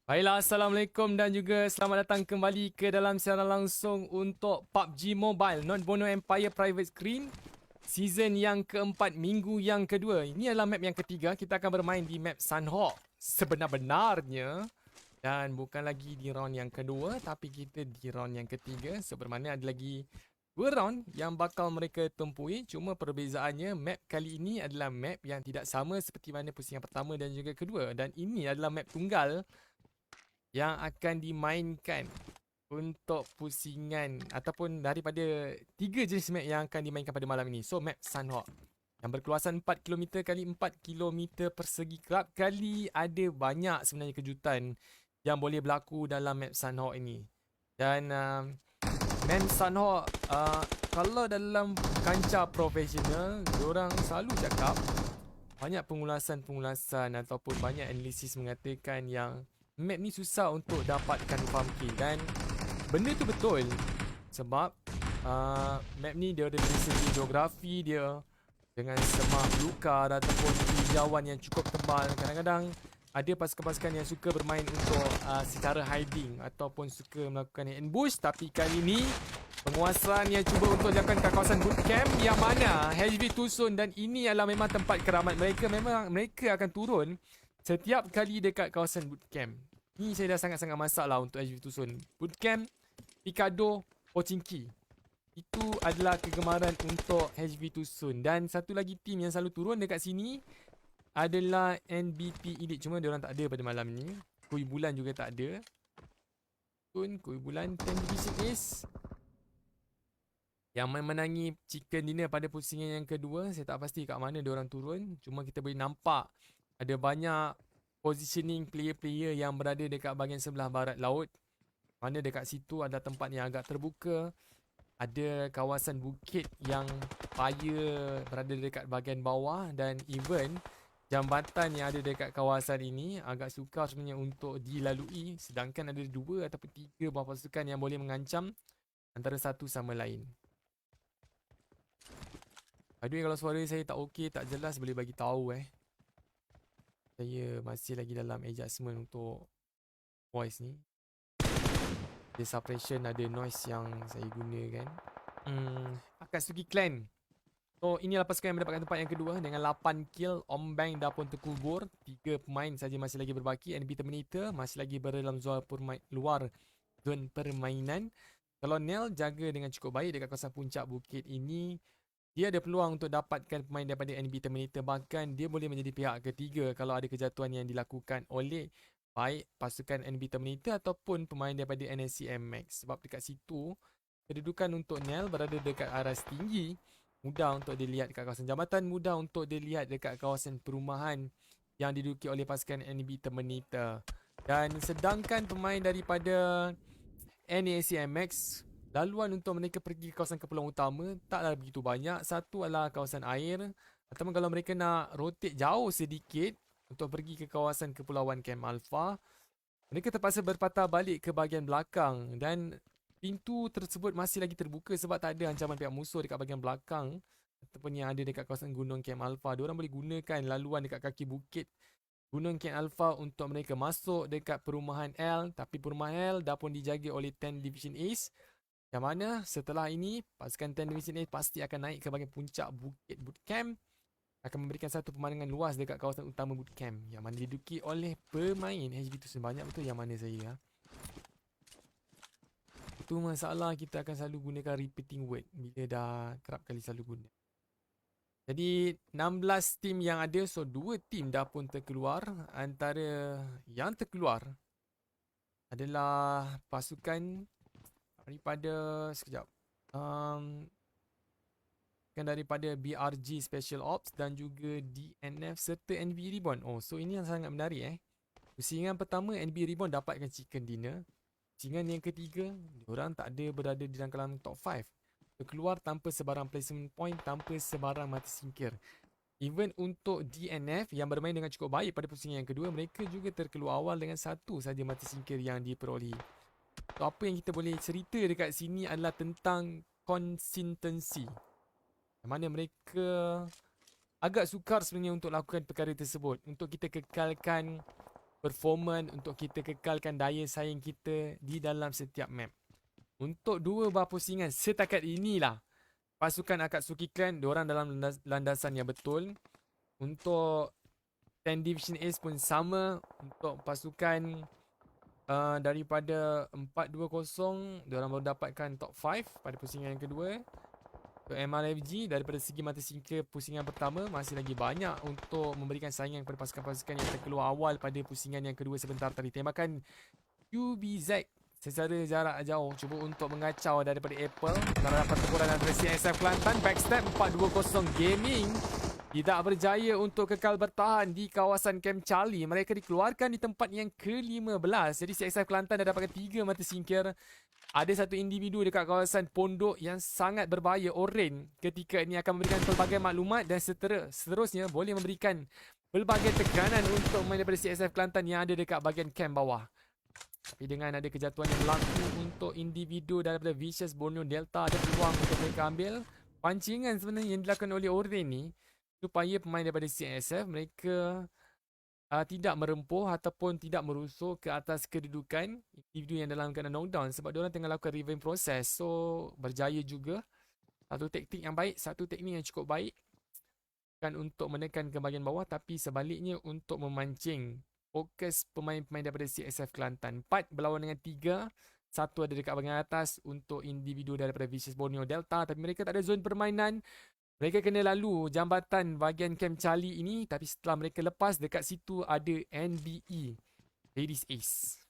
Baiklah, Assalamualaikum dan juga selamat datang kembali ke dalam siaran langsung untuk PUBG Mobile Non-Bono Empire Private Screen Season yang keempat, minggu yang kedua. Ini adalah map yang ketiga. Kita akan bermain di map Sunhawk sebenar-benarnya. Dan bukan lagi di round yang kedua, tapi kita di round yang ketiga. So bermakna ada lagi dua round yang bakal mereka tempuhi. Cuma perbezaannya map kali ini adalah map yang tidak sama seperti mana pusingan pertama dan juga kedua. Dan ini adalah map tunggal yang akan dimainkan untuk pusingan ataupun daripada tiga jenis map yang akan dimainkan pada malam ini. So, map Sunhawk yang berkeluasan 4 km kali 4 km persegi. Kerap kali ada banyak sebenarnya kejutan yang boleh berlaku dalam map Sunhawk ini. Dan map Sunhawk kalau dalam kancah profesional, diorang selalu cakap banyak pengulasan-pengulasan ataupun banyak analisis mengatakan yang map ni susah untuk dapatkan farm kill. Dan benda tu betul. Sebab map ni dia ada dari segi geografi dia dengan semak belukar ataupun hijauan yang cukup tebal. Kadang-kadang ada pasukan-pasukan yang suka bermain untuk secara hiding ataupun suka melakukan ambush. Tapi kali ni penguasaan yang cuba untuk dilakukan kat kawasan bootcamp yang mana HV Tucson, dan ini adalah memang tempat keramat mereka. Memang mereka akan turun setiap kali dekat kawasan bootcamp. Ni saya dah sangat-sangat masalah untuk HV Tucson. Bootcamp, Picado, Pochinki. Itu adalah kegemaran untuk HV Tucson. Dan satu lagi tim yang selalu turun dekat sini adalah NBP Elite. Cuma diorang tak ada pada malam ni. Kui Bulan juga tak ada. Kui Bulan 10 Division Ace yang memenangi Chicken Dinner pada pusingan yang kedua. Saya tak pasti kat mana diorang turun. Cuma kita boleh nampak ada banyak positioning player-player yang berada dekat bahagian sebelah barat laut. Mana dekat situ ada tempat yang agak terbuka. Ada kawasan bukit yang paya berada dekat bahagian bawah. Dan even jambatan yang ada dekat kawasan ini agak sukar sebenarnya untuk dilalui. Sedangkan ada 2 ataupun 3 buah pasukan yang boleh mengancam antara satu sama lain. Aduh, kalau suara saya tak okey, tak jelas, boleh bagi tahu Saya masih lagi dalam adjustment untuk voice ni. Ada suppression, ada noise yang saya gunakan. Akatsuki Clan. So, inilah pasukan yang mendapatkan tempat yang kedua dengan 8 kill. Ombang dah pun terkubur. 3 pemain saja masih lagi berbaki. NB Terminator masih lagi berada dalam zona luar zon permainan. Kalau Nel jaga dengan cukup baik dekat kawasan puncak bukit ini, dia ada peluang untuk dapatkan pemain daripada NB Terminator. Bahkan dia boleh menjadi pihak ketiga kalau ada kejatuhan yang dilakukan oleh baik pasukan NB Terminator ataupun pemain daripada NSCM Max. Sebab dekat situ kedudukan untuk Nel berada dekat aras tinggi. Mudah untuk dilihat dekat kawasan jambatan, mudah untuk dilihat dekat kawasan perumahan yang diduduki oleh pasukan NB Terminator. Dan sedangkan pemain daripada NACM Max, laluan untuk mereka pergi ke kawasan kepulauan utama taklah begitu banyak. Satu adalah kawasan air, ataupun kalau mereka nak rotate jauh sedikit untuk pergi ke kawasan kepulauan Camp Alpha, mereka terpaksa berpatah balik ke bahagian belakang. Dan pintu tersebut masih lagi terbuka sebab tak ada ancaman pihak musuh dekat bahagian belakang ataupun yang ada dekat kawasan gunung Camp Alpha. Diorang boleh gunakan laluan dekat kaki bukit Gunung Camp Alpha untuk mereka masuk dekat perumahan L. Tapi perumahan L dah pun dijaga oleh 10 Division Ace, yang mana setelah ini pasukan 10 Division Ace pasti akan naik ke bahagian puncak bukit bootcamp, akan memberikan satu pemandangan luas dekat kawasan utama bootcamp yang mana diduduki oleh pemain HB tu. Banyak betul yang mana saya Itu masalah, kita akan selalu gunakan repeating word bila dah kerap kali selalu guna. Jadi 16 tim yang ada, so 2 tim dah pun terkeluar. Antara yang terkeluar adalah pasukan daripada daripada BRG Special Ops dan juga DNF serta NB Reborn. Oh, so ini yang sangat menarik Pusingan pertama NB Reborn dapatkan Chicken Dinner. Pusingan yang ketiga, diorang tak ada berada di dalam kalangan top 5. Keluar tanpa sebarang placement point, tanpa sebarang mati singkir. Even untuk DNF yang bermain dengan cukup baik pada pusingan yang kedua, mereka juga terkeluar awal dengan satu saja mati singkir yang diperolehi. So, apa yang kita boleh cerita dekat sini adalah tentang consistency. Yang mana mereka agak sukar sebenarnya untuk lakukan perkara tersebut. Untuk kita kekalkan performance untuk kita kekalkan daya saing kita di dalam setiap map. Untuk dua buah pusingan setakat inilah pasukan Akatsuki Clan diorang dalam landasan yang betul. Untuk 10 Division Ace pun sama. Untuk pasukan daripada 420 diorang baru dapatkan top 5 pada pusingan yang kedua. Untuk MRFG daripada segi mata singkir pusingan pertama masih lagi banyak untuk memberikan saingan kepada pasukan-pasukan yang terkeluar awal pada pusingan yang kedua sebentar tadi. Tembakan UBZ secara jarak jauh cuba untuk mengacau daripada Apple. Dalam pertempuran antara CSF Kelantan, backstep 420 Gaming tidak berjaya untuk kekal bertahan di kawasan Camp Charlie. Mereka dikeluarkan di tempat yang ke-15. Jadi CSF Kelantan dah dapatkan 3 mata singkir. Ada satu individu dekat kawasan pondok yang sangat berbahaya, Oren. Ketika ini akan memberikan pelbagai maklumat dan seterusnya boleh memberikan pelbagai tekanan untuk main daripada CSF Kelantan yang ada dekat bahagian camp bawah. Tapi dengan ada kejatuhan yang berlaku untuk individu daripada Vicious Borneo Delta, ada peluang untuk mereka ambil pancingan sebenarnya yang dilakukan oleh Oren ni supaya pemain daripada CSF mereka tidak merempuh ataupun tidak merusuh ke atas kedudukan individu yang dalam keadaan knockdown sebab diorang tengah lakukan revenge process. So berjaya juga. Satu taktik yang baik, satu teknik yang cukup baik bukan untuk menekan ke bahagian bawah tapi sebaliknya untuk memancing fokus pemain-pemain daripada CSF Kelantan. 4 berlawan dengan 3. Satu ada dekat bahagian atas untuk individu daripada Vicious Borneo Delta tapi mereka tak ada zon permainan. Mereka kena lalu jambatan bahagian Camp Charlie ini tapi setelah mereka lepas dekat situ ada NBE Ladies Ace.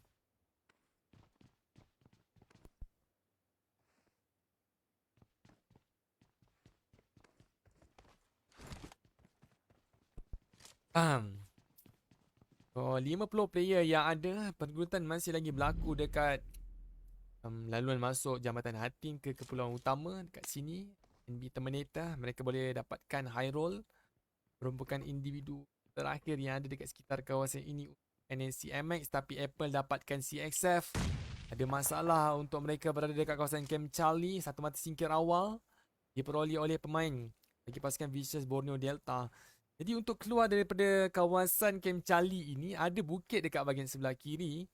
So 50 player yang ada, pergulutan masih lagi berlaku dekat laluan masuk Jambatan Hating ke Kepulauan Utama dekat sini. NB Terminator, mereka boleh dapatkan high roll merupakan individu terakhir yang ada dekat sekitar kawasan ini NNC MX tapi Apple dapatkan CXF. Ada masalah untuk mereka berada dekat kawasan Camp Charlie. Satu mata singkir awal diperoleh oleh pemain bagi pasukan Vicious Borneo Delta. Jadi untuk keluar daripada kawasan Camp Charlie ini ada bukit dekat bahagian sebelah kiri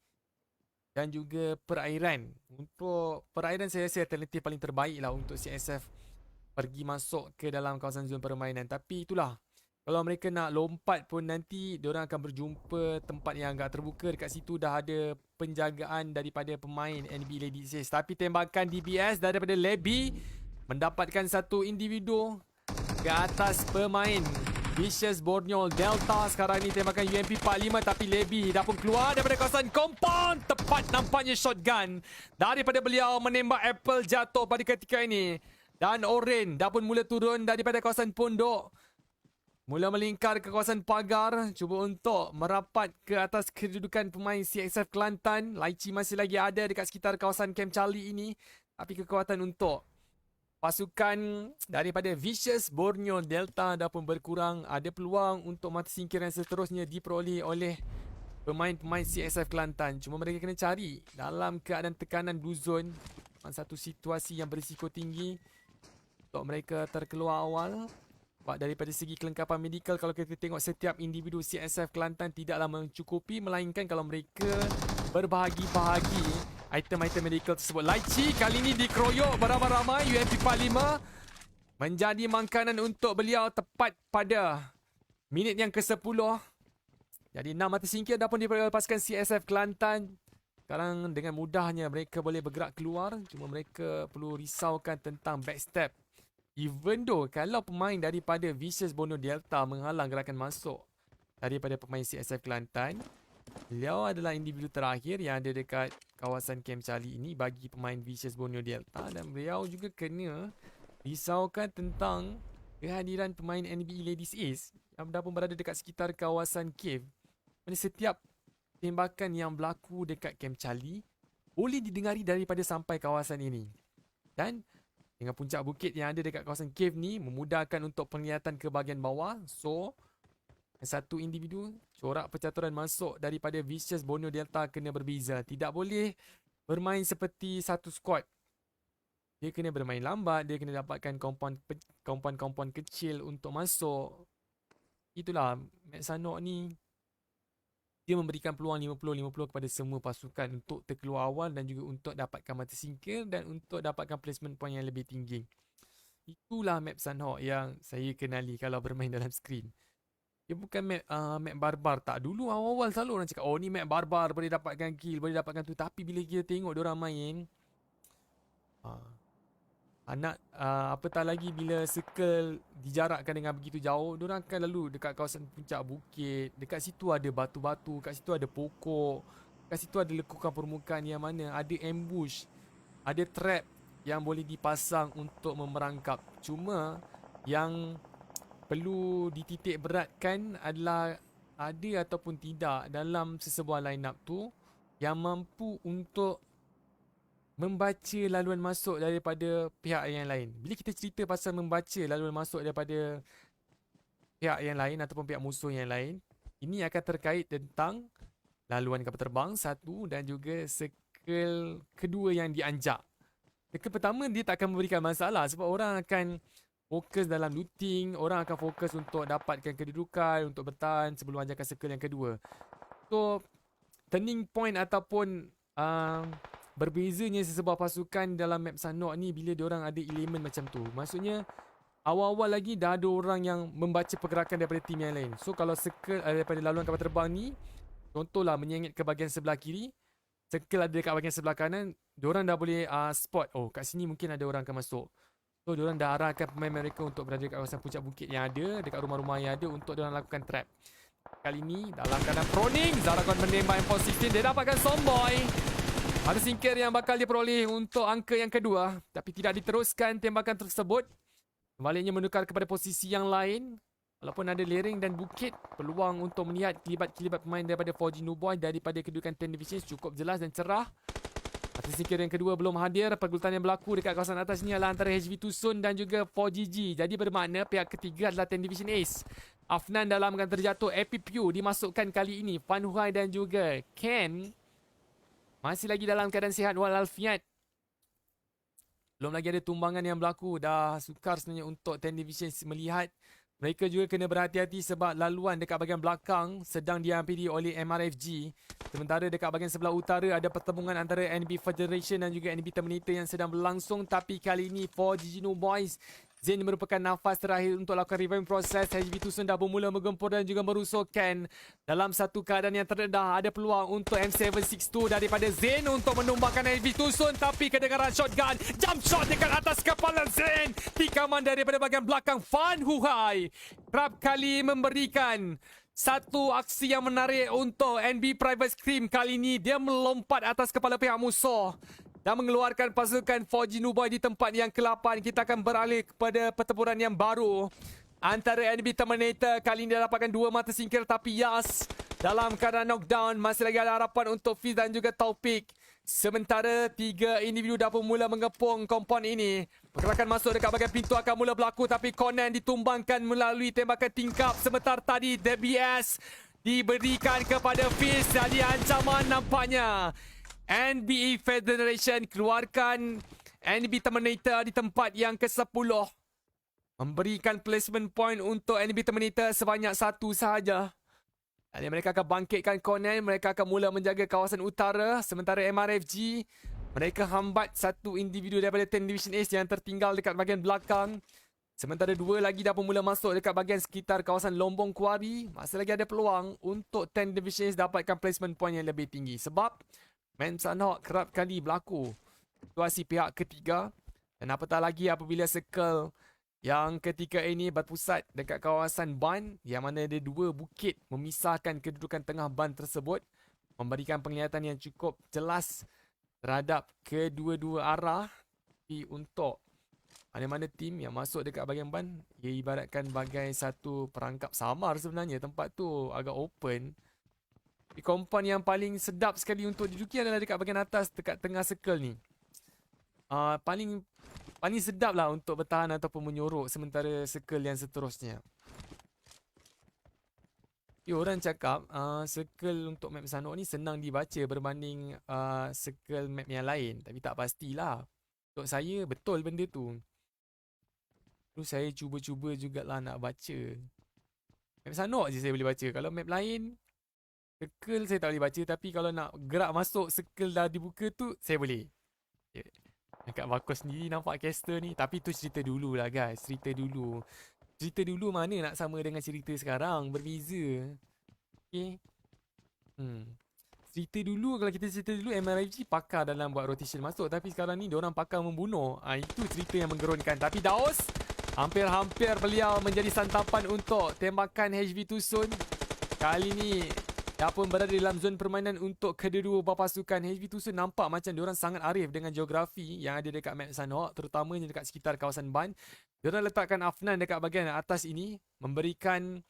dan juga perairan. Untuk perairan saya rasa alternatif paling terbaik lah untuk CSF pergi masuk ke dalam kawasan zon permainan. Tapi itulah, kalau mereka nak lompat pun nanti diorang akan berjumpa tempat yang agak terbuka. Dekat situ dah ada penjagaan daripada pemain NB Ladies Ace. Tapi tembakan DBS daripada Lebby mendapatkan satu individu ke atas pemain Vicious Borneo Delta. Sekarang ni tembakan UMP 45 tapi Lebby dah pun keluar daripada kawasan compound. Tepat nampaknya shotgun daripada beliau menembak Apple jatuh pada ketika ini. Dan Oren dah pun mula turun daripada kawasan pondok. Mula melingkar ke kawasan pagar. Cuba untuk merapat ke atas kedudukan pemain CXF Kelantan. Laici masih lagi ada dekat sekitar kawasan Camp Charlie ini. Tapi kekuatan untuk pasukan daripada Vicious Borneo Delta dah pun berkurang. Ada peluang untuk mata singkir yang seterusnya diperoleh oleh pemain-pemain CXF Kelantan. Cuma mereka kena cari dalam keadaan tekanan blue zone. Satu situasi yang berisiko tinggi untuk mereka terkeluar awal. Sebab daripada segi kelengkapan medikal, kalau kita tengok setiap individu CSF Kelantan tidaklah mencukupi, melainkan kalau mereka berbahagi-bahagi item-item medikal tersebut. Laici kali ini dikeroyok beramai-ramai. UMP 45 menjadi makanan untuk beliau tepat pada minit yang ke-10. Jadi 6 mata singkir dah pun dilepaskan CSF Kelantan. Sekarang dengan mudahnya mereka boleh bergerak keluar. Cuma mereka perlu risaukan tentang backstep. Even though kalau pemain daripada Vicious Borneo Delta menghalang gerakan masuk daripada pemain CSF Kelantan, beliau adalah individu terakhir yang ada dekat kawasan Camp Charlie ini bagi pemain Vicious Borneo Delta. Dan beliau juga kena risaukan tentang kehadiran pemain NBE Ladies Ace yang dah pun berada dekat sekitar kawasan cave. Mana setiap tembakan yang berlaku dekat Camp Charlie boleh didengari daripada sampai kawasan ini. Dan dengan puncak bukit yang ada dekat kawasan cave ni memudahkan untuk penglihatan ke bahagian bawah. So satu individu corak percaturan masuk daripada Vicious Borneo Delta kena berbeza. Tidak boleh bermain seperti satu squad. Dia kena bermain lambat, dia kena dapatkan kompon kecil untuk masuk. Itulah Mat Sanok ni dia memberikan peluang 50-50 kepada semua pasukan untuk terkeluar awal dan juga untuk dapatkan mata singkir dan untuk dapatkan placement point yang lebih tinggi. Itulah map Sunhawk yang saya kenali kalau bermain dalam screen. Dia bukan map barbar. Tak, dulu awal-awal selalu orang cakap, oh ni map barbar, boleh dapatkan kill, boleh dapatkan tu. Tapi bila kita tengok diorang main, apatah lagi bila circle dijarakkan dengan begitu jauh, diorang akan lalu dekat kawasan puncak bukit. Dekat situ ada batu-batu, dekat situ ada pokok, dekat situ ada lekukan permukaan yang mana ada ambush, ada trap yang boleh dipasang untuk memerangkap. Cuma yang perlu dititik beratkan adalah ada ataupun tidak dalam sesebuah line up tu yang mampu untuk membaca laluan masuk daripada pihak yang lain. Bila kita cerita pasal membaca laluan masuk daripada pihak yang lain ataupun pihak musuh yang lain, ini akan terkait tentang laluan kapal terbang satu dan juga circle kedua yang dianjak. Circle pertama dia tak akan memberikan masalah sebab orang akan fokus dalam looting, orang akan fokus untuk dapatkan kedudukan, untuk bertahan sebelum anjakan circle yang kedua. So, turning point ataupun berbezanya sesebuah pasukan dalam map Sunhawk ni bila diorang ada elemen macam tu. Maksudnya awal-awal lagi dah ada orang yang membaca pergerakan daripada tim yang lain. So kalau circle daripada laluan kapal terbang ni, contohlah menyengit ke bahagian sebelah kiri, circle ada dekat bahagian sebelah kanan, diorang dah boleh spot, oh kat sini mungkin ada orang akan masuk. So diorang dah arahkan pemain mereka untuk berada dekat kawasan puncak bukit yang ada, dekat rumah-rumah yang ada untuk diorang lakukan trap. Kali ni dalam keadaan proning, Zaragon menembak M416, dia dapatkan Zomboy. Ada singkir yang bakal diperoleh untuk angka yang kedua, tapi tidak diteruskan tembakan tersebut. Sebaliknya menukar kepada posisi yang lain. Walaupun ada lereng dan bukit, peluang untuk melihat kelibat-kelibat pemain daripada 4G Nuboy daripada kedudukan 10 Divisions cukup jelas dan cerah. Atas singkir yang kedua belum hadir. Pergulatan yang berlaku dekat kawasan atas ni adalah antara HV Tucson dan juga 4GG. Jadi bermakna pihak ketiga adalah 10 Division Ace. Afnan dalam akan terjatuh. Epipew dimasukkan kali ini. Fan Huai dan juga Ken masih lagi dalam keadaan sihat walafiat. Belum lagi ada tumbangan yang berlaku. Dah sukar sebenarnya untuk 10 Division melihat. Mereka juga kena berhati-hati sebab laluan dekat bahagian belakang sedang dihampiri oleh MRFG. Sementara dekat bahagian sebelah utara ada pertemuan antara NB Federation dan juga NB Terminator yang sedang berlangsung. Tapi kali ini 4GG No Boys, Zain merupakan nafas terakhir untuk lakukan revamp proses. HV Tucson dah bermula menggempur dan juga merusukkan. Dalam satu keadaan yang terdedah, ada peluang untuk M762 daripada Zain untuk menumbangkan HV Tucson. Tapi kedengaran shotgun, jump shot dekat atas kepala Zain. Tikaman daripada bahagian belakang Fan Huai. Kerap kali memberikan satu aksi yang menarik untuk NB Private Scream. Kali ini dia melompat atas kepala pihak musuh dan mengeluarkan pasukan 4G Nuboy di tempat yang ke-8. Kita akan beralih kepada pertempuran yang baru antara NB Terminator. Kali ini dia dapatkan 2 mata singkir tapi Yas dalam keadaan knockdown. Masih lagi ada harapan untuk Fiz dan juga Taufik. Sementara 3 individu dah pun mula mengepung kompon ini. Pergerakan masuk dekat bahagian pintu akan mula berlaku tapi Conan ditumbangkan melalui tembakan tingkap. Sementara tadi DBS diberikan kepada Fiz. Jadi ancaman nampaknya NBE Federation keluarkan NB Terminator di tempat yang ke-10. Memberikan placement point untuk NB Terminator sebanyak 1 sahaja. Dan mereka akan bangkitkan Conan. Mereka akan mula menjaga kawasan utara. Sementara MRFG, mereka hambat satu individu daripada 10 Division Ace yang tertinggal dekat bahagian belakang. Sementara 2 lagi dah pun mula masuk dekat bahagian sekitar kawasan Lombong Quarry. Masih lagi ada peluang untuk 10 Division Ace dapatkan placement point yang lebih tinggi. Sebab map Sunhawk kerap kali berlaku situasi pihak ketiga. Dan apatah lagi apabila circle yang ketika ini berpusat dekat kawasan ban, yang mana ada 2 bukit memisahkan kedudukan tengah ban tersebut, memberikan penglihatan yang cukup jelas terhadap kedua-dua arah. Tapi untuk mana-mana tim yang masuk dekat bahagian ban, ia ibaratkan bagai satu perangkap samar sebenarnya. Tempat tu agak open. Di kompound yang paling sedap sekali untuk diduduki adalah dekat bahagian atas, dekat tengah circle ni. Paling sedap lah untuk bertahan ataupun menyorok sementara circle yang seterusnya. Orang cakap circle untuk map Sunhawk ni senang dibaca berbanding circle map yang lain. Tapi tak pastilah. Untuk saya betul benda tu. Terus saya cuba-cuba jugalah nak baca. Map Sunhawk je saya boleh baca. Kalau map lain Circle saya tak boleh baca, tapi kalau nak gerak masuk circle dah dibuka tu, saya boleh. Dekat Bakos sendiri nampak caster ni. Tapi tu cerita dulu lah guys. Cerita dulu. Cerita dulu mana nak sama dengan cerita sekarang. Berbeza. Okay. Cerita dulu, kalau kita cerita dulu, MRFG pakar dalam buat rotation masuk. Tapi sekarang ni diorang pakar membunuh. Itu cerita yang menggerunkan. Tapi Daos hampir-hampir beliau menjadi santapan untuk tembakan HV Tucson. Kali ni dia pun berada dalam zon permainan untuk kedua-dua pasukan. HV Tucson nampak macam diorang sangat arif dengan geografi yang ada dekat map Sunhawk, terutamanya dekat sekitar kawasan Ban. Diorang letakkan Afnan dekat bahagian atas ini, memberikan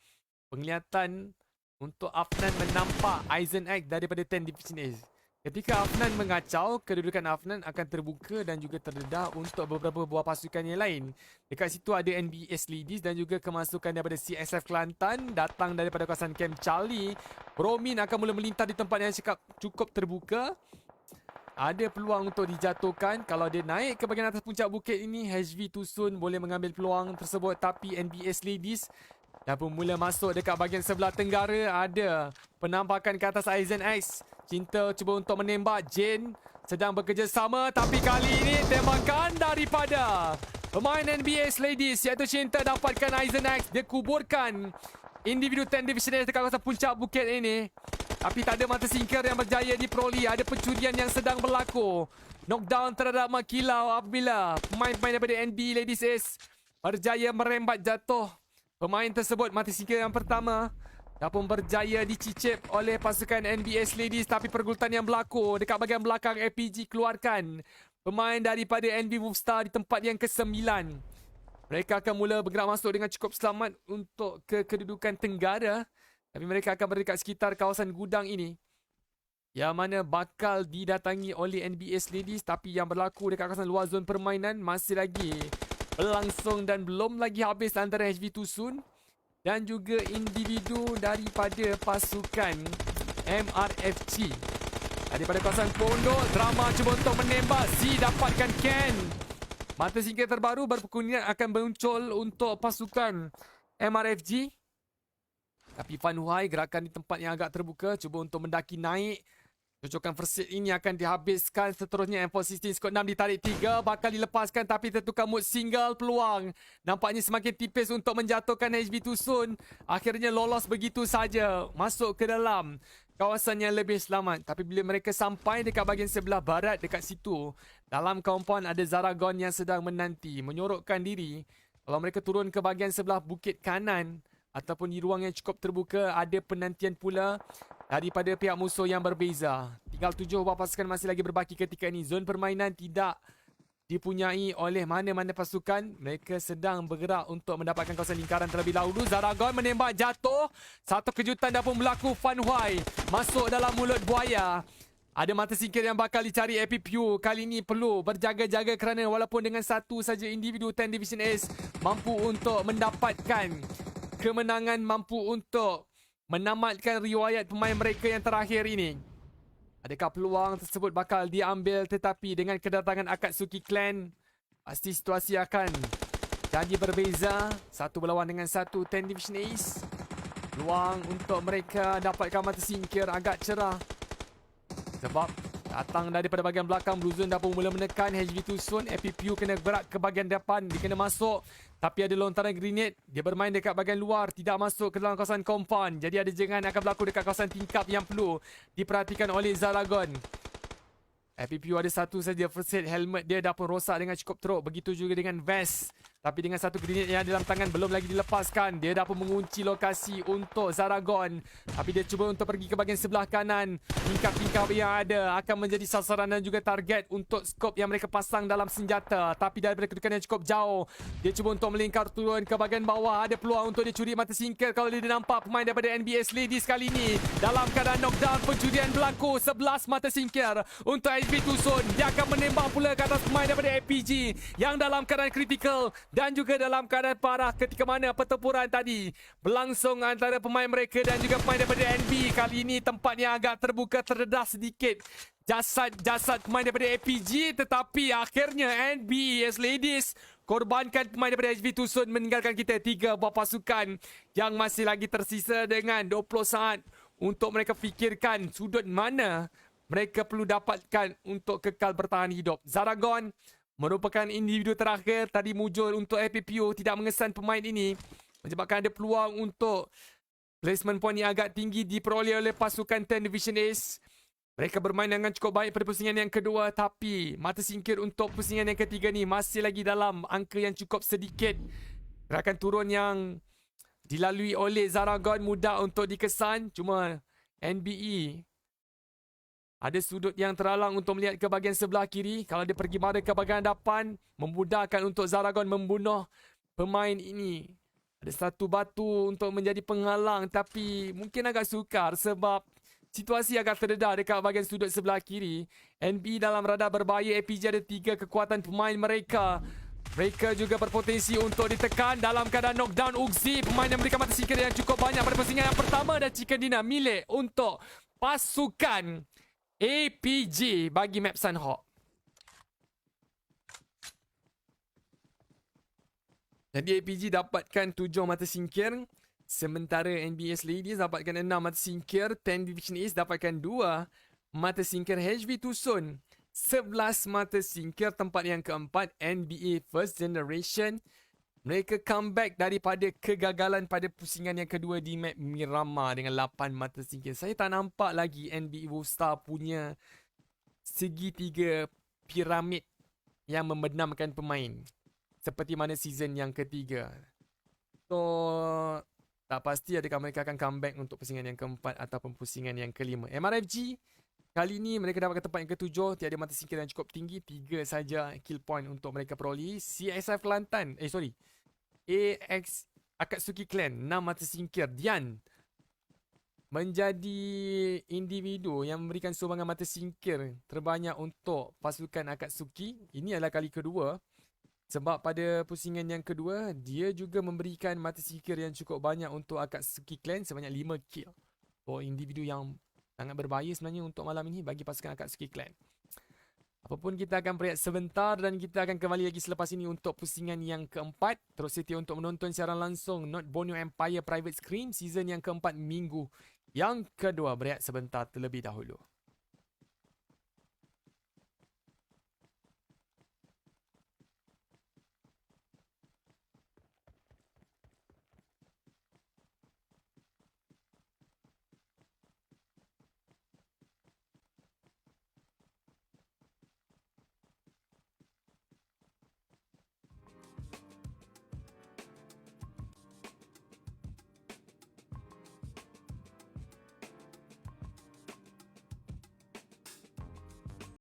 penglihatan untuk Afnan menampak Aizen X daripada 10 Division Ace. Ketika Afnan mengacau, kedudukan Afnan akan terbuka dan juga terdedah untuk beberapa buah pasukan yang lain. Dekat situ ada NBS Ladies dan juga kemasukan daripada CSF Kelantan datang daripada kawasan Camp Charlie. Bromin akan mula melintas di tempat yang cukup terbuka. Ada peluang untuk dijatuhkan. Kalau dia naik ke bahagian atas puncak bukit ini, HV Tucson boleh mengambil peluang tersebut. Tapi NBS Ladies dah pun mula masuk dekat bahagian sebelah tenggara. Ada penampakan ke atas Aizen X. Cinta cuba untuk menembak. Jane sedang bekerjasama. Tapi kali ini tembakan daripada pemain NBS Ladies, iaitu Cinta, dapatkan Aizen X. Dia kuburkan individu 10 Division dekat kawasan puncak bukit ini. Tapi tak ada mata singkir yang berjaya diperoleh. Ada pencurian yang sedang berlaku. Knockdown terhadap Makilau apabila pemain-pemain daripada NB Ladies Ace berjaya merembat jatuh pemain tersebut. Mata singkir yang pertama dah pun berjaya dicicip oleh pasukan NBS Ladies. Tapi pergulatan yang berlaku dekat bahagian belakang, APG keluarkan pemain daripada NB Wolfstar di tempat yang ke-9. Mereka akan mula bergerak masuk dengan cukup selamat untuk ke kedudukan tenggara. Tapi mereka akan berada dekat sekitar kawasan gudang ini, yang mana bakal didatangi oleh NBS Ladies. Tapi yang berlaku dekat kawasan luar zon permainan masih lagi berlangsung dan belum lagi habis antara HV Tucson dan juga individu daripada pasukan MRFG. Daripada kawasan pondok, Drama cuba untuk menembak. Z dapatkan Ken. Mata singkir terbaru berkemungkinan akan muncul untuk pasukan MRFG. Tapi Fan Huai gerakan di tempat yang agak terbuka, cuba untuk mendaki naik. Cocokan first aid ini akan dihabiskan. Seterusnya M416 skor 6 ditarik 3. Bakal dilepaskan tapi tertukar mood single. Peluang nampaknya semakin tipis untuk menjatuhkan HV Tucson. Akhirnya lolos begitu saja masuk ke dalam kawasan yang lebih selamat. Tapi bila mereka sampai dekat bahagian sebelah barat, dekat situ dalam kampung ada Zaragon yang sedang menanti, menyorokkan diri. Kalau mereka turun ke bahagian sebelah bukit kanan ataupun di ruang yang cukup terbuka, ada penantian pula daripada pihak musuh yang berbeza. Tinggal 7 buah pasukan masih lagi berbaki ketika ini. Zon permainan tidak dipunyai oleh mana-mana pasukan. Mereka sedang bergerak untuk mendapatkan kawasan lingkaran terlebih dahulu. Zaragon menembak jatuh. Satu kejutan dah pun berlaku. Fan Huai masuk dalam mulut buaya. Ada mata singkir yang bakal dicari APPU. Kali ini perlu berjaga-jaga kerana walaupun dengan satu saja individu 10 Division Ace mampu untuk mendapatkan kemenangan, mampu untuk menamatkan riwayat pemain mereka yang terakhir ini. Adakah peluang tersebut bakal diambil? Tetapi dengan kedatangan Akatsuki Clan, pasti situasi akan jadi berbeza. Satu berlawan dengan satu 10 Division Ace. Peluang untuk mereka dapatkan mata singkir agak cerah. Sebab datang daripada bahagian belakang, Blue Zone dah pun mula menekan HV Tucson. APPU kena berat ke bahagian depan, dia kena masuk. Tapi ada lontaran grenade. Dia bermain dekat bahagian luar, tidak masuk ke dalam kawasan compound. Jadi ada jenggan akan berlaku dekat kawasan tingkap yang perlu diperhatikan oleh Zaragon. APPU ada satu saja first aid. Helmet dia dah pun rosak dengan cukup teruk. Begitu juga dengan vest. Tapi dengan satu grenade yang dalam tangan belum lagi dilepaskan. Dia dah pun mengunci lokasi untuk Zaragon. Tapi dia cuba untuk pergi ke bahagian sebelah kanan. Tingkap-tingkap yang ada akan menjadi sasaran dan juga target untuk skop yang mereka pasang dalam senjata. Tapi daripada kedudukan yang cukup jauh, dia cuba untuk melingkar turun ke bahagian bawah. Ada peluang untuk dia curi mata singkir kalau dia nampak pemain daripada NBS Ladies kali ini. Dalam keadaan knockdown, pencurian berlaku. 11 mata singkir untuk HV Tucson. Dia akan menembak pula ke atas pemain daripada APG yang dalam keadaan kritikal dan juga dalam keadaan parah ketika mana pertempuran tadi berlangsung antara pemain mereka dan juga pemain daripada NB. Kali ini tempatnya agak terbuka, terdedah sedikit jasad pemain daripada APG, tetapi akhirnya NBS Ladies korbankan pemain daripada HV Tucson, meninggalkan kita 3 buah pasukan yang masih lagi tersisa dengan 20 saat untuk mereka fikirkan sudut mana mereka perlu dapatkan untuk kekal bertahan hidup. Zaragon merupakan individu terakhir tadi mujur untuk FPPO, tidak mengesan pemain ini menyebabkan ada peluang untuk placement point yang agak tinggi diperoleh oleh pasukan 10 Division Ace. Mereka bermain dengan cukup baik pada pusingan yang kedua, tapi mata singkir untuk pusingan yang ketiga ni masih lagi dalam angka yang cukup sedikit. Gerakan turun yang dilalui oleh Zaragon mudah untuk dikesan, cuma NBE ada sudut yang terhalang untuk melihat ke bahagian sebelah kiri. Kalau dia pergi mara ke bahagian hadapan, memudahkan untuk Zaragon membunuh pemain ini. Ada satu batu untuk menjadi penghalang, tapi mungkin agak sukar sebab situasi agak terdedah dekat bahagian sudut sebelah kiri. NB dalam radar berbahaya. APG ada 3 kekuatan pemain mereka. Mereka juga berpotensi untuk ditekan dalam keadaan knockdown. Uzi, pemain yang memberikan mata singkir yang cukup banyak pada pusingan yang pertama. Dan Chicken Dinner milik untuk pasukan APG bagi map Sunhawk. Jadi APG dapatkan 7 mata singkir. Sementara NBS Ladies dapatkan 6 mata singkir. 10 Division Ace dapatkan 2 mata singkir. HV Tucson 11 mata singkir. Tempat yang keempat NBA First Generation. Mereka comeback daripada kegagalan pada pusingan yang kedua di map Miramar dengan 8 mata singkir. Saya tak nampak lagi NBA Wolfstar punya segitiga piramid yang membenamkan pemain seperti mana season yang ketiga. So tak pasti adakah mereka akan comeback untuk pusingan yang keempat ataupun pusingan yang kelima. MRFG kali ini mereka dapatkan tempat yang ketujuh. Tiada mata singkir yang cukup tinggi. 3 saja kill point untuk mereka peroleh. CSI Kelantan AX Akatsuki Clan 6 mata singkir. Dian menjadi individu yang memberikan sumbangan mata singkir terbanyak untuk pasukan Akatsuki. Ini adalah kali kedua. Sebab pada pusingan yang kedua, dia juga memberikan mata singkir yang cukup banyak untuk Akatsuki Clan sebanyak 5 kill. So, individu yang sangat berbahaya sebenarnya untuk malam ini bagi pasukan Akatsuki Clan. Apapun, kita akan berehat sebentar dan kita akan kembali lagi selepas ini untuk pusingan yang keempat. Terus setia untuk menonton siaran langsung Not Borneo Empire Private Screen season yang keempat minggu yang kedua. Berehat sebentar terlebih dahulu.